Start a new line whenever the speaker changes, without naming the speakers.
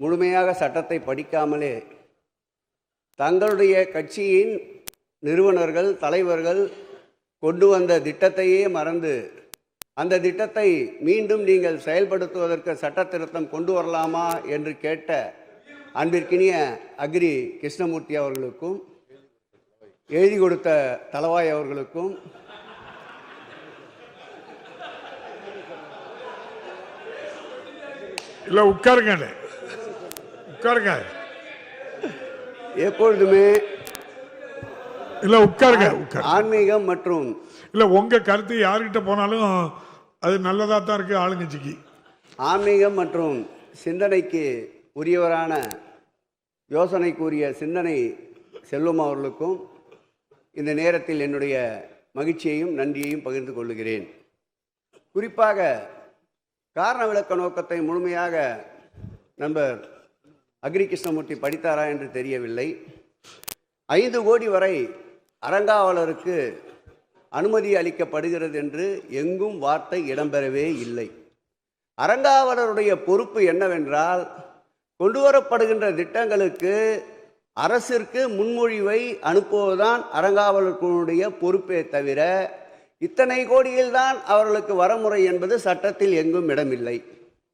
முழுமையாக சட்டத்தை படிக்காமலே தங்களுடைய கட்சியின் நிறுவனர்கள் தலைவர்கள் கொண்டு வந்த திட்டத்தையே மறந்து அந்த திட்டத்தை மீண்டும் நீங்கள் செயல்படுத்துவதற்கு சட்ட திருத்தம் கொண்டு வரலாமா என்று கேட்ட அன்பிற்கினிய அக்ரி கிருஷ்ணமூர்த்தி அவர்களுக்கும் எழுதி கொடுத்த தளவாய் அவர்களுக்கும்
இல்ல உட்காருங்க
எப்பொழுதுமே
இல்ல உட்காருங்க
ஆன்மீகம் மற்றும்
இல்ல உங்க கருத்து யாருக்கிட்ட போனாலும் அது நல்லதா தான் இருக்கு ஆளுங்கட்சிக்கு.
ஆன்மீகம் மற்றும் சிந்தனைக்கு உரியவரான யோசனைக்குரிய சிந்தனை செல்வம் அவர்களுக்கும் இந்த நேரத்தில் என்னுடைய மகிழ்ச்சியையும் நன்றியையும் பகிர்ந்து கொள்கிறேன். குறிப்பாக காரண விளக்க நோக்கத்தை முழுமையாக நண்பர் அக்ரி கிருஷ்ணமூர்த்தி படித்தாரா என்று தெரியவில்லை. 5 கோடி வரை அறங்காவலருக்கு அனுமதி அளிக்கப்படுகிறது என்று எங்கும் வார்த்தை இடம்பெறவே இல்லை. அறங்காவலருடைய பொறுப்பு என்னவென்றால் கொண்டு வரப்படுகின்ற திட்டங்களுக்கு அரசிற்கு முன்மொழிவை அனுப்புவதுதான் அறங்காவலர்களுடைய பொறுப்பே தவிர இத்தனை கோடியில்தான் அவர்களுக்கு வரமுறை என்பது சட்டத்தில் எங்கும் இடமில்லை.